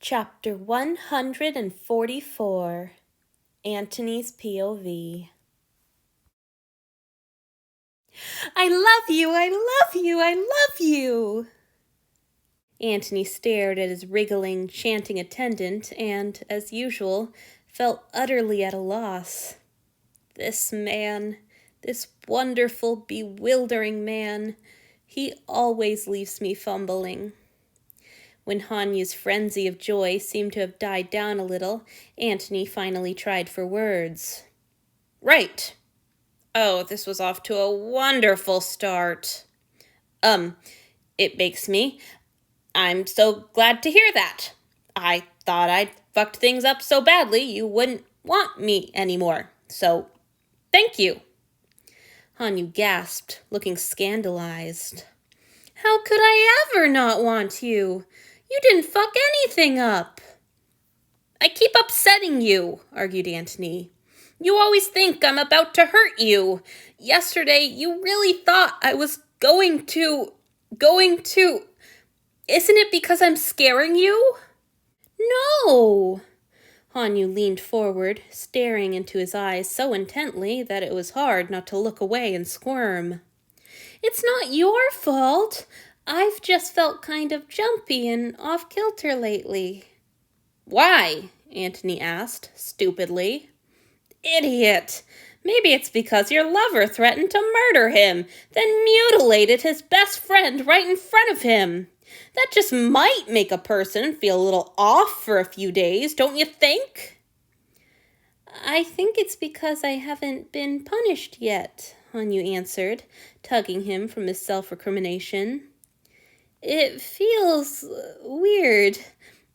Chapter 144, Antony's POV. I love you, I love you, I love you! Antony stared at his wriggling, chanting attendant and, as usual, felt utterly at a loss. This man, this wonderful, bewildering man, he always leaves me fumbling. When Hanyu's frenzy of joy seemed to have died down a little, Antony finally tried for words. Right. Oh, this was off to a wonderful start. It makes me. I'm so glad to hear that. I thought I'd fucked things up so badly you wouldn't want me anymore. So, thank you. Hanyu gasped, looking scandalized. How could I ever not want you? You didn't fuck anything up. I keep upsetting you, argued Antony. You always think I'm about to hurt you. Yesterday, you really thought I was going to... Isn't it because I'm scaring you? No. Hanyu leaned forward, staring into his eyes so intently that it was hard not to look away and squirm. It's not your fault. I've just felt kind of jumpy and off-kilter lately. Why? Antony asked, stupidly. Idiot! Maybe it's because your lover threatened to murder him, then mutilated his best friend right in front of him. That just might make a person feel a little off for a few days, don't you think? I think it's because I haven't been punished yet, Hanyu answered, tugging him from his self-recrimination. It feels weird.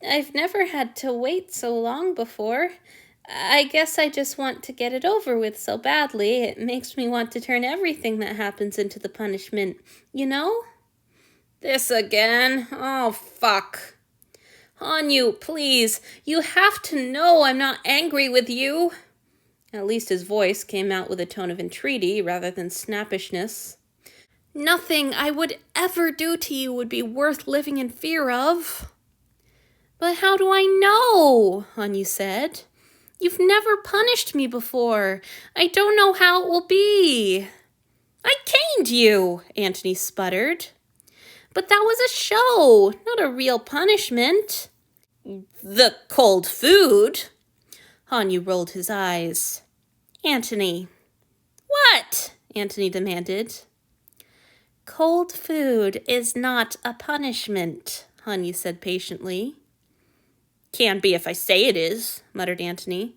I've never had to wait so long before. I guess I just want to get it over with so badly. It makes me want to turn everything that happens into the punishment, you know? This again? Oh, fuck. Hanyu, please, you have to know I'm not angry with you. At least his voice came out with a tone of entreaty rather than snappishness. Nothing I would ever do to you would be worth living in fear of. But how do I know? Hanyu said. You've never punished me before. I don't know how it will be. I caned you, Antony sputtered. But that was a show, not a real punishment. The cold food? Hanyu rolled his eyes. Antony. What? Antony demanded. Cold food is not a punishment, Hanyu said patiently. Can be if I say it is, muttered Antony,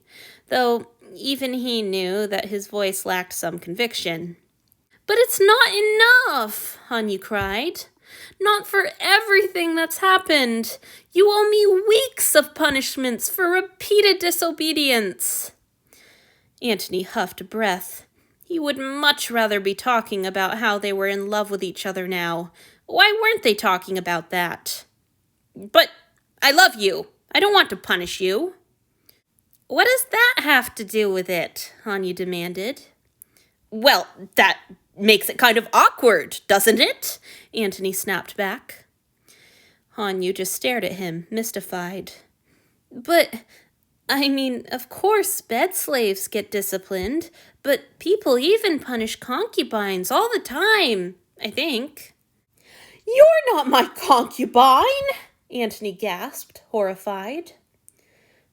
though even he knew that his voice lacked some conviction. But it's not enough, Hanyu cried. Not for everything that's happened. You owe me weeks of punishments for repeated disobedience. Antony huffed a breath. He would much rather be talking about how they were in love with each other now. Why weren't they talking about that? But I love you. I don't want to punish you. What does that have to do with it? Hanyu demanded. Well, that makes it kind of awkward, doesn't it? Antony snapped back. Hanyu just stared at him, mystified. But, I mean, of course bed slaves get disciplined, but people even punish concubines all the time, I think. You're not my concubine, Antony gasped, horrified.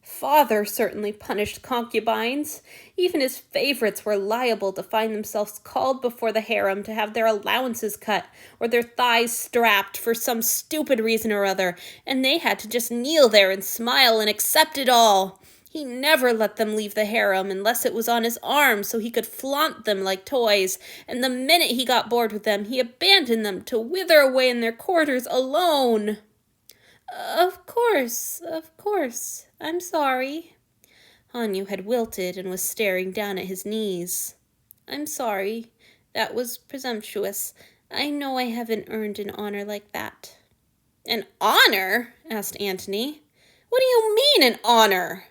Father certainly punished concubines. Even his favorites were liable to find themselves called before the harem to have their allowances cut or their thighs strapped for some stupid reason or other, and they had to just kneel there and smile and accept it all. He never let them leave the harem unless it was on his arm so he could flaunt them like toys, and the minute he got bored with them, he abandoned them to wither away in their quarters alone. Of course. I'm sorry. Hanyu had wilted and was staring down at his knees. I'm sorry. That was presumptuous. I know I haven't earned an honor like that. An honor? Asked Antony. What do you mean, an honor?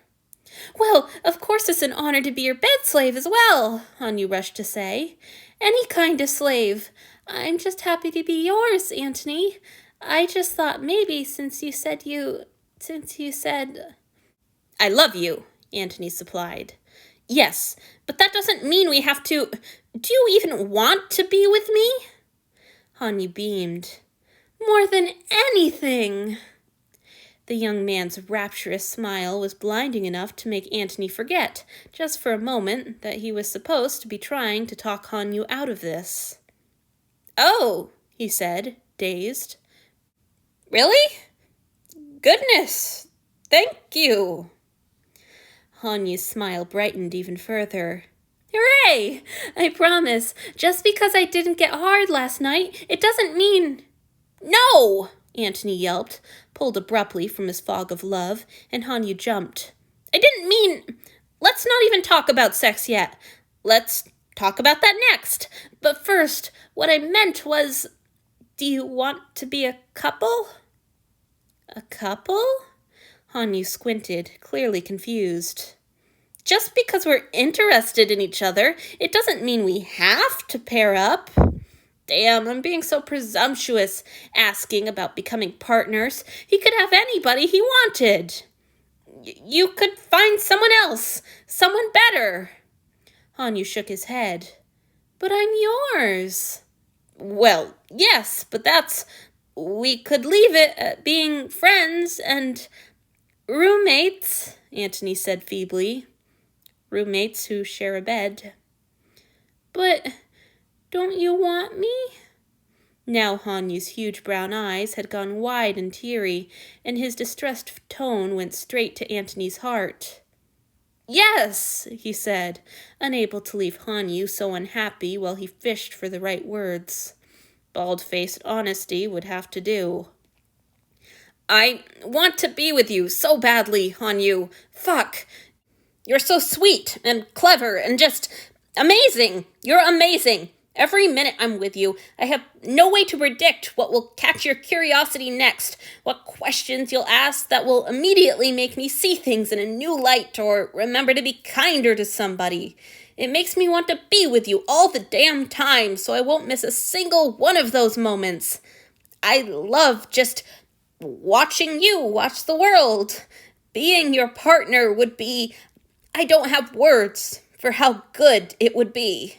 Well, of course it's an honor to be your bed slave as well, Hanyu rushed to say. Any kind of slave. I'm just happy to be yours, Antony. I just thought maybe since you said you Since you said... I love you, Antony supplied. Yes, but that doesn't mean we have to... Do you even want to be with me? Hanyu beamed. More than anything. The young man's rapturous smile was blinding enough to make Antony forget, just for a moment, that he was supposed to be trying to talk Hanyu out of this. Oh, he said, dazed. Really? Goodness, thank you. Hanyu's smile brightened even further. Hooray! I promise, just because I didn't get hard last night, it doesn't mean... No! Antony yelped, pulled abruptly from his fog of love, and Hanyu jumped. I didn't mean... Let's not even talk about sex yet. Let's talk about that next. But first, what I meant was... Do you want to be a couple? A couple? Hanyu squinted, clearly confused. Just because we're interested in each other, it doesn't mean we have to pair up. Damn, I'm being so presumptuous, asking about becoming partners. He could have anybody he wanted. You could find someone else, someone better. Hanyu shook his head. But I'm yours. Well, yes, but that's... We could leave it at being friends and... roommates, Antony said feebly. Roommates who share a bed. But don't you want me? Now Hanyu's huge brown eyes had gone wide and teary, and his distressed tone went straight to Antony's heart. Yes, he said, unable to leave Hanyu so unhappy while he fished for the right words. Bald-faced honesty would have to do. I want to be with you so badly, Hanyu. Fuck. You're so sweet and clever and just amazing. You're amazing. Every minute I'm with you, I have no way to predict what will catch your curiosity next, what questions you'll ask that will immediately make me see things in a new light or remember to be kinder to somebody. It makes me want to be with you all the damn time so I won't miss a single one of those moments. I love just watching you watch the world. Being your partner would be... I don't have words for how good it would be.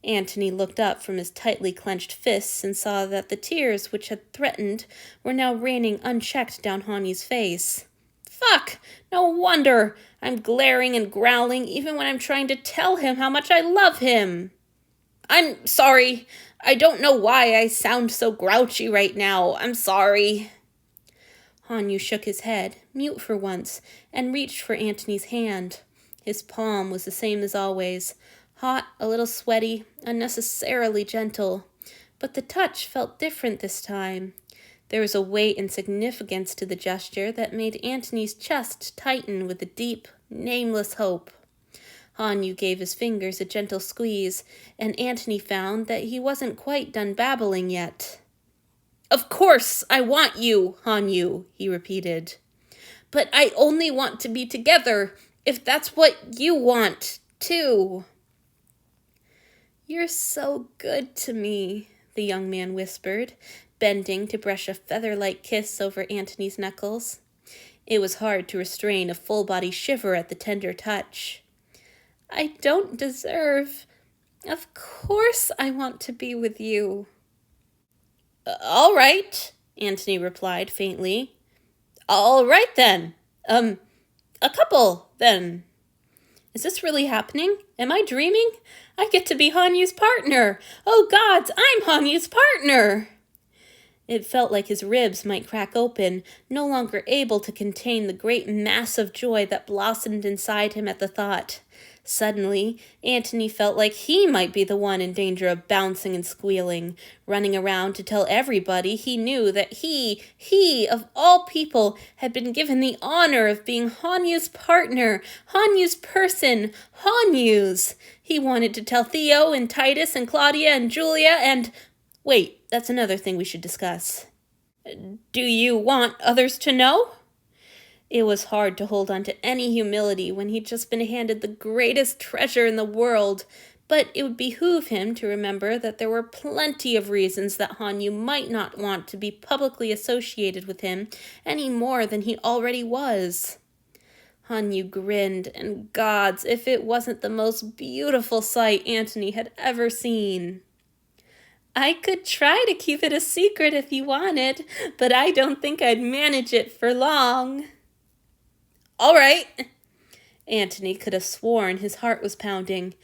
Antony looked up from his tightly clenched fists and saw that the tears which had threatened were now raining unchecked down Hanyu's face. Fuck! No wonder! I'm glaring and growling even when I'm trying to tell him how much I love him. I'm sorry. I don't know why I sound so grouchy right now. I'm sorry. Hanyu shook his head, mute for once, and reached for Antony's hand. His palm was the same as always, hot, a little sweaty, unnecessarily gentle. But the touch felt different this time. There was a weight and significance to the gesture that made Antony's chest tighten with a deep, nameless hope. Hanyu gave his fingers a gentle squeeze, and Antony found that he wasn't quite done babbling yet. Of course I want you, Hanyu, he repeated. But I only want to be together, if that's what you want, too. You're so good to me, the young man whispered, bending to brush a feather-like kiss over Antony's knuckles. It was hard to restrain a full-body shiver at the tender touch. I don't deserve... Of course I want to be with you. All right, Antony replied faintly. All right, then. A couple, then. Is this really happening? Am I dreaming? I get to be Hanyu's partner. Oh, gods, I'm Hanyu's partner. It felt like his ribs might crack open, no longer able to contain the great mass of joy that blossomed inside him at the thought. Suddenly, Antony felt like he might be the one in danger of bouncing and squealing, running around to tell everybody he knew that he, of all people, had been given the honor of being Hanyu's partner, Hanyu's person, Hanyu's. He wanted to tell Theo and Titus and Claudia and Julia and... Wait, that's another thing we should discuss. Do you want others to know? It was hard to hold on to any humility when he'd just been handed the greatest treasure in the world, but it would behoove him to remember that there were plenty of reasons that Hanyu might not want to be publicly associated with him any more than he already was. Hanyu grinned, and gods, if it wasn't the most beautiful sight Antony had ever seen. I could try to keep it a secret if you wanted, but I don't think I'd manage it for long. All right. Antony could have sworn his heart was pounding.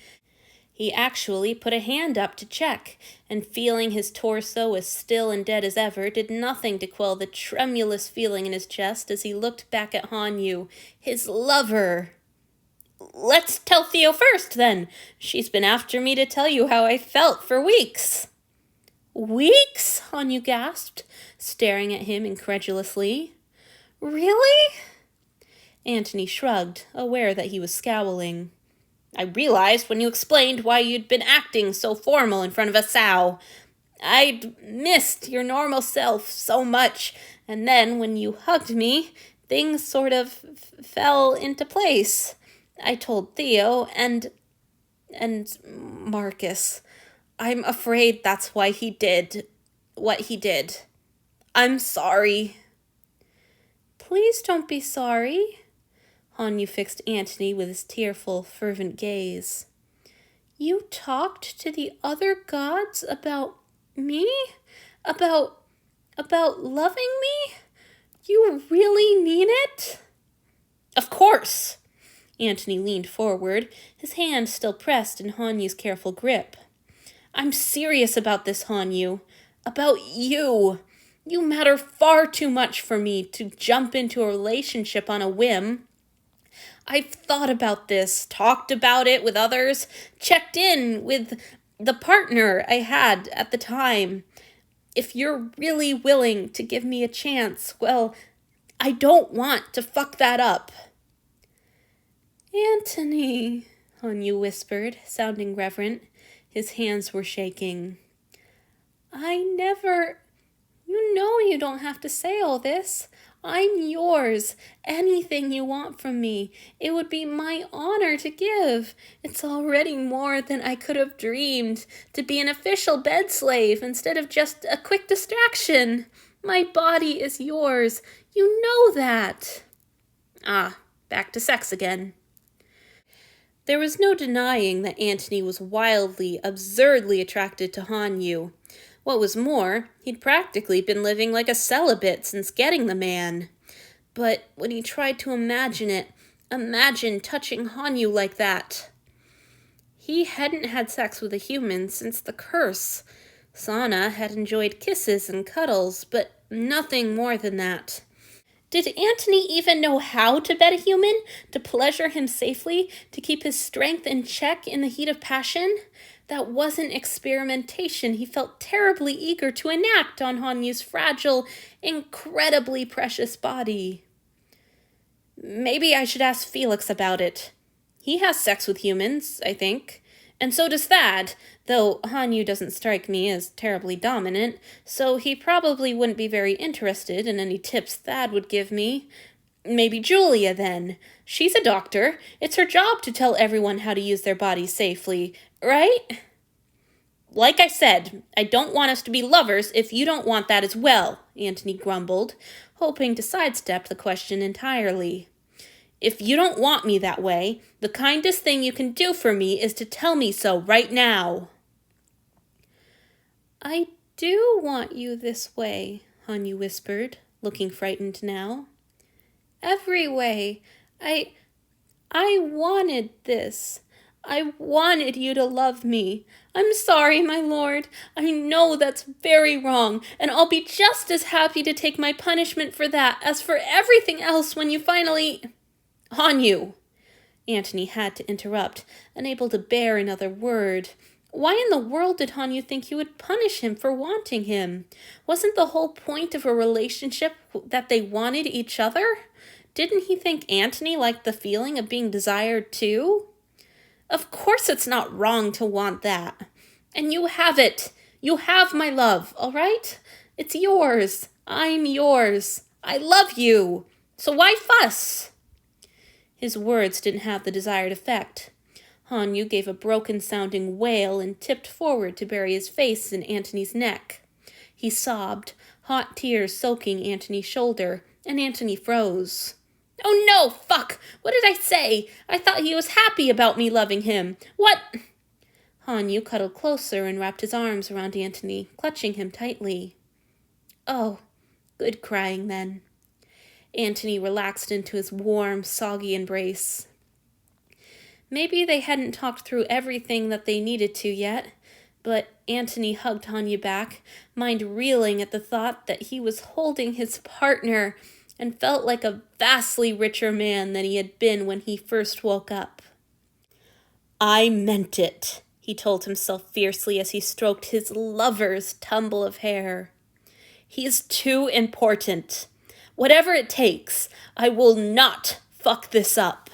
He actually put a hand up to check, and feeling his torso as still and dead as ever, did nothing to quell the tremulous feeling in his chest as he looked back at Hanyu, his lover. Let's tell Theo first, then. She's been after me to tell you how I felt for weeks. Weeks? Hanyu gasped, staring at him incredulously. Really? Antony shrugged, aware that he was scowling. I realized when you explained why you'd been acting so formal in front of a sow. I'd missed your normal self so much, and then when you hugged me, things sort of fell into place. I told Theo and Marcus. I'm afraid that's why he did what he did. I'm sorry. Please don't be sorry. Hanyu fixed Antony with his tearful, fervent gaze. You talked to the other gods about me? About loving me? You really mean it? Of course. Antony leaned forward, his hand still pressed in Hanyu's careful grip. I'm serious about this, Hanyu. About you. You matter far too much for me to jump into a relationship on a whim. I've thought about this, talked about it with others, checked in with the partner I had at the time. If you're really willing to give me a chance, well, I don't want to fuck that up. Antony, Hanyu whispered, sounding reverent. His hands were shaking. You know you don't have to say all this. I'm yours. Anything you want from me. It would be my honor to give. It's already more than I could have dreamed. To be an official bed slave instead of just a quick distraction. My body is yours. You know that. Back to sex again. There was no denying that Antony was wildly, absurdly attracted to Hanyu. What was more, he'd practically been living like a celibate since getting the man. But when he tried to imagine touching Hanyu like that. He hadn't had sex with a human since the curse. Sana had enjoyed kisses and cuddles, but nothing more than that. Did Antony even know how to bed a human, to pleasure him safely, to keep his strength in check in the heat of passion? That wasn't experimentation he felt terribly eager to enact on Hanyu's fragile, incredibly precious body. Maybe I should ask Felix about it. He has sex with humans, I think. And so does Thad, though Hanyu doesn't strike me as terribly dominant, so he probably wouldn't be very interested in any tips Thad would give me. Maybe Julia, then. She's a doctor. It's her job to tell everyone how to use their bodies safely, right? Like I said, I don't want us to be lovers if you don't want that as well, Antony grumbled, hoping to sidestep the question entirely. If you don't want me that way, the kindest thing you can do for me is to tell me so right now. I do want you this way, Hanyu whispered, looking frightened now. Every way. I wanted this. I wanted you to love me. I'm sorry, my lord. I know that's very wrong, and I'll be just as happy to take my punishment for that as for everything else when you finally... Hanyu! Antony had to interrupt, unable to bear another word. Why in the world did Hanyu think he would punish him for wanting him? Wasn't the whole point of a relationship that they wanted each other? Didn't he think Antony liked the feeling of being desired too? Of course it's not wrong to want that. And you have it. You have my love, all right? It's yours. I'm yours. I love you. So why fuss? His words didn't have the desired effect. Hanyu gave a broken-sounding wail and tipped forward to bury his face in Antony's neck. He sobbed, hot tears soaking Antony's shoulder, and Antony froze. "Oh no, fuck! What did I say? I thought he was happy about me loving him. What?" Hanyu cuddled closer and wrapped his arms around Antony, clutching him tightly. "Oh, good crying then." Antony relaxed into his warm, soggy embrace. Maybe they hadn't talked through everything that they needed to yet, but Antony hugged Hanyu back, mind reeling at the thought that he was holding his partner, and felt like a vastly richer man than he had been when he first woke up. "I meant it," he told himself fiercely as he stroked his lover's tumble of hair. "He's too important. Whatever it takes, I will not fuck this up."